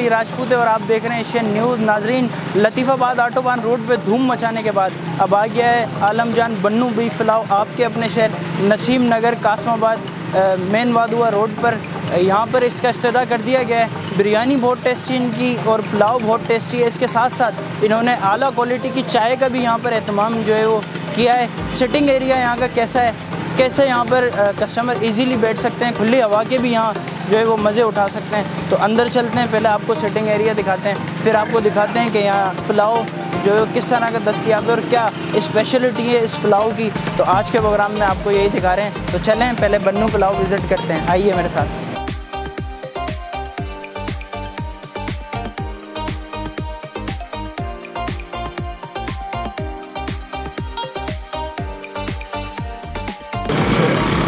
अली राजपूत है और आप देख रहे हैं एशियन न्यूज़। नाजरीन, लतीफ़ाबाद ऑटोबान रोड पे धूम मचाने के बाद अब आ गया है आलम जान बन्नू बीफ पुलाव आपके अपने शहर नसीम नगर कासमाबाद मेन वादुआ रोड पर। यहाँ पर इसका इफ्तिताह कर दिया गया है। बिरयानी बहुत टेस्टी इनकी और पुलाव बहुत टेस्टी है। इसके साथ साथ इन्होंने आला क्वालिटी की चाय का भी यहाँ पर एहतमाम जो है वो किया है। सिटिंग एरिया यहाँ का कैसा है, कैसे यहाँ पर कस्टमर इजीली बैठ सकते हैं, खुली हवा के भी यहाँ जो है वो मज़े उठा सकते हैं। तो अंदर चलते हैं, पहले आपको सिटिंग एरिया दिखाते हैं, फिर आपको दिखाते हैं कि यहाँ पुलाव जो है किस तरह का दस्तयाब है और क्या स्पेशलिटी है इस पुलाव की। तो आज के प्रोग्राम में आपको यही दिखा रहे हैं। तो चलें पहले बन्नू पुलाव विज़िट करते हैं, आइए मेरे साथ।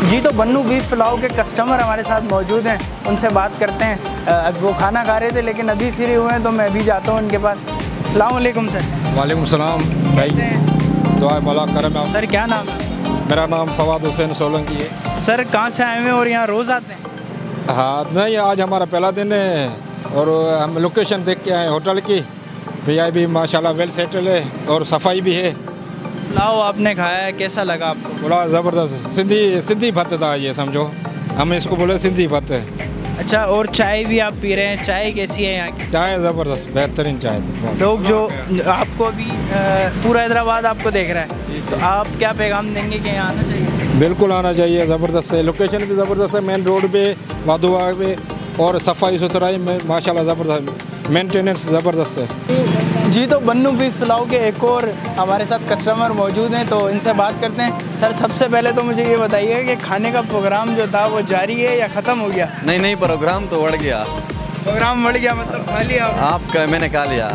जी, तो बन्नू बीफ पुलाव के कस्टमर हमारे साथ मौजूद हैं, उनसे बात करते हैं। वो खाना खा रहे थे लेकिन अभी फ्री हुए हैं तो मैं भी जाता हूँ उनके पास। अस्सलाम वालेकुम सर। वालेकुम सलाम भाई, दुआ भला करम। सर क्या नाम है? मेरा नाम फवाद हुसैन सोलंकी है। सर कहाँ से आए हुए हैं और यहाँ रोज़ आते हैं? हाँ, नहीं आज हमारा पहला दिन है और हम लोकेशन देख के आए होटल की। भैया भी माशाल्लाह वेल सेटल है और सफाई भी है। पुलाव आपने खाया है, कैसा लगा आपको? बड़ा ज़बरदस्त सिंधी भत्त था ये, समझो हम इसको बोले सिंधी भत्त। अच्छा, और चाय भी आप पी रहे हैं, चाय कैसी है यहाँ की? चाय ज़बरदस्त बेहतरीन चाय थी। लोग जो आपको अभी पूरा हैदराबाद आपको देख रहा है, तो आप क्या पैगाम देंगे कि यहाँ आना चाहिए? बिल्कुल आना चाहिए, ज़बरदस्त है, लोकेशन भी ज़बरदस्त है, मेन रोड पे वादुआ पे, और सफाई सुथराई में माशाल्लाह ज़बरदस्त, मेंटेनेंस ज़बरदस्त है। जी, तो बन्नू बीफ पुलाव के एक और हमारे साथ कस्टमर मौजूद हैं, तो इनसे बात करते हैं। सर सबसे पहले तो मुझे ये बताइए कि खाने का प्रोग्राम जो था वो जारी है या ख़त्म हो गया? नहीं, प्रोग्राम तो बढ़ गया। प्रोग्राम बढ़ गया मतलब खा लिया आपका? मैंने खा लिया।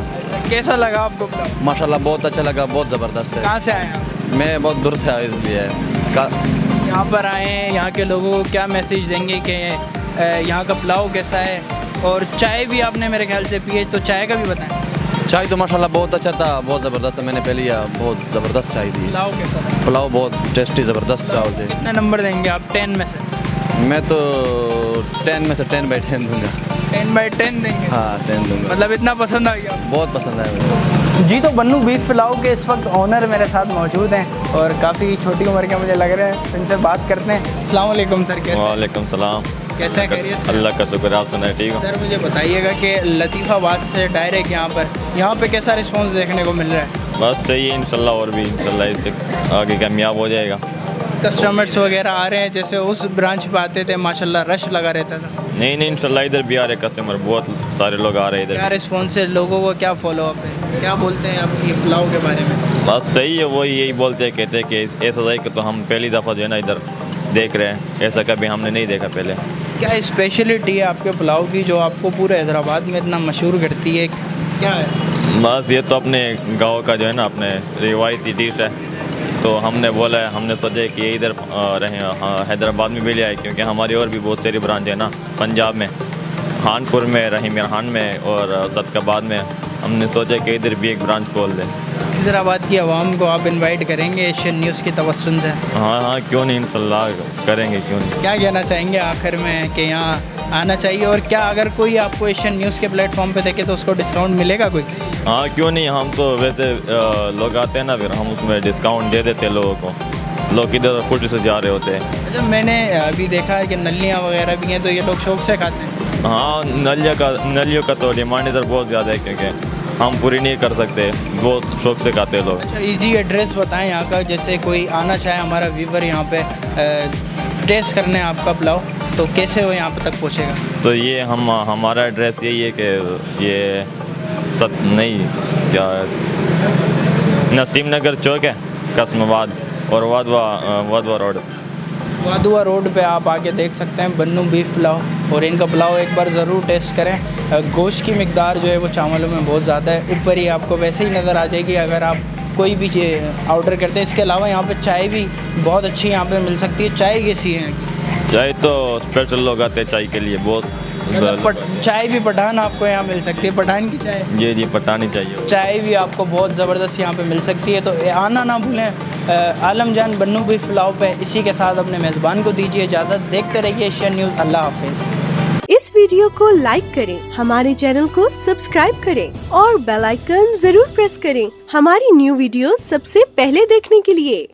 कैसा लगा आपको पुलाव? माशाल्लाह बहुत अच्छा लगा, बहुत ज़बरदस्त है। कहाँ से आए हैं? मैं बहुत दूर से आया इसलिए यहाँ पर आए हैं। यहाँ के लोगों को क्या मैसेज देंगे कि यहाँ का पुलाव कैसा है? और चाय भी आपने मेरे ख्याल से पी है, तो चाय का भी बताएं। चाय तो माशाल्लाह बहुत अच्छा था, बहुत ज़बरदस्त है। मैंने पहले लिया, बहुत ज़बरदस्त चाय थी। पुलाव कैसा था? पुलाव बहुत टेस्टी ज़बरदस्त चावल थे। कितना नंबर देंगे आप 10 में से? मैं तो 10 में से 10/10 दूँगा। 10/10 देंगे? हाँ 10 दूँगा। मतलब इतना पसंद आ गया? बहुत पसंद आया मुझे। जी, तो बन्नू बीफ पुलाव के इस वक्त ओनर मेरे साथ मौजूद हैं और काफ़ी छोटी उम्र के मुझे लग रहे हैं। तो इनसे बात करते हैं। अस्सलाम वालेकुम सर, कैसे? वालेकुम सलाम। कैसे हैं, खैरियत से? अल्लाह का शुक्र, आप सुनाए ठीक हो? सर मुझे बताइएगा कि लतीफ़ाबाद से डायरेक्ट यहाँ पे कैसा रिस्पांस देखने को मिल रहा है? बस सही है इंशाल्लाह, और भी इंशाल्लाह इससे आगे कामयाब हो जाएगा। कस्टमर्स वगैरह आ रहे हैं, जैसे उस ब्रांच पे आते थे माशाल्लाह रश लगा रहता था। नहीं इंशाल्लाह इधर भी आ रहे कस्टमर, बहुत सारे लोग आ रहे हैं क्या इधर। रिस्पॉन्स है लोगों को, क्या फॉलो अप है, क्या बोलते हैं आप ये पुलाव के बारे में? बस सही है, वही यही बोलते हैं, कहते हैं कि ऐसा है कि तो हम पहली दफ़ा जो है ना इधर देख रहे हैं, ऐसा कभी हमने नहीं देखा पहले। क्या स्पेशलिटी है आपके पुलाव की जो आपको पूरे हैदराबाद में इतना मशहूर करती है, क्या है? बस ये तो अपने गाँव का जो है ना अपने रिवायती डिश है, तो हमने बोला है, हमने सोचा कि इधर रहे, हाँ हैदराबाद में भी ले आए, क्योंकि हमारी और भी बहुत सारी ब्रांच है ना, पंजाब में, खानपुर में, रहीम खान में और सदकाबाद में। हमने सोचा कि इधर भी एक ब्रांच खोल दें। हैदराबाद की आवाम को आप इनवाइट करेंगे एशियन न्यूज़ की तवस्सुन से? हाँ क्यों नहीं, इंशाल्लाह करेंगे, क्यों नहीं। क्या कहना चाहेंगे आखिर में कि यहाँ आना चाहिए, और क्या अगर कोई आपको एशियन न्यूज़ के प्लेटफॉर्म पे देखे तो उसको डिस्काउंट मिलेगा कोई? हाँ क्यों नहीं, हम तो वैसे लोग आते हैं ना, फिर हम उसमें डिस्काउंट दे देते हैं लोगों को। लोग इधर खुद से जा रहे होते हैं। अच्छा, मैंने अभी देखा है कि नलियाँ वगैरह भी हैं, तो ये लोग शौक से खाते हैं? हाँ नलियों का तो डिमांड इधर बहुत ज़्यादा है, क्योंकि हम पूरी नहीं कर सकते, बहुत शौक से खाते हैं लोग। अच्छा, इजी एड्रेस बताएं यहाँ का, जैसे कोई आना चाहे हमारा व्यूवर यहाँ पे टेस्ट करने आपका पुलाव, तो कैसे वो यहाँ पे तक पहुँचेगा? तो ये हमारा एड्रेस यही है कि ये नसीम नगर चौक है कासमाबाद, और वादवा रोड। वादुआ रोड पे आप आके देख सकते हैं बन्नू बीफ पुलाव, और इनका पुलाव एक बार ज़रूर टेस्ट करें। गोश्त की मिकदार जो है वो चावलों में बहुत ज़्यादा है, ऊपर ही आपको वैसे ही नज़र आ जाएगी अगर आप कोई भी ऑर्डर करते हैं। इसके अलावा यहाँ पे चाय भी बहुत अच्छी यहाँ पे मिल सकती है। चाय कैसी है? चाय तो स्पेशल लोग आते हैं चाय के लिए, बहुत चाय भी पठान आपको यहाँ मिल सकती है, पठान की चाय? जी पठानी चाहिए। चाय भी आपको बहुत ज़बरदस्त यहाँ पे मिल सकती है, तो आना ना भूलें आलम जान बन्नू बीफ पुलाव पे। इसी के साथ अपने मेज़बान को दीजिए इजाज़त। देखते रहिए एशियन न्यूज़। अल्लाह हाफिज़। इस वीडियो को लाइक करें, हमारे चैनल को सब्सक्राइब करें और बेल आइकन जरूर प्रेस करें हमारी न्यू वीडियो सबसे पहले देखने के लिए।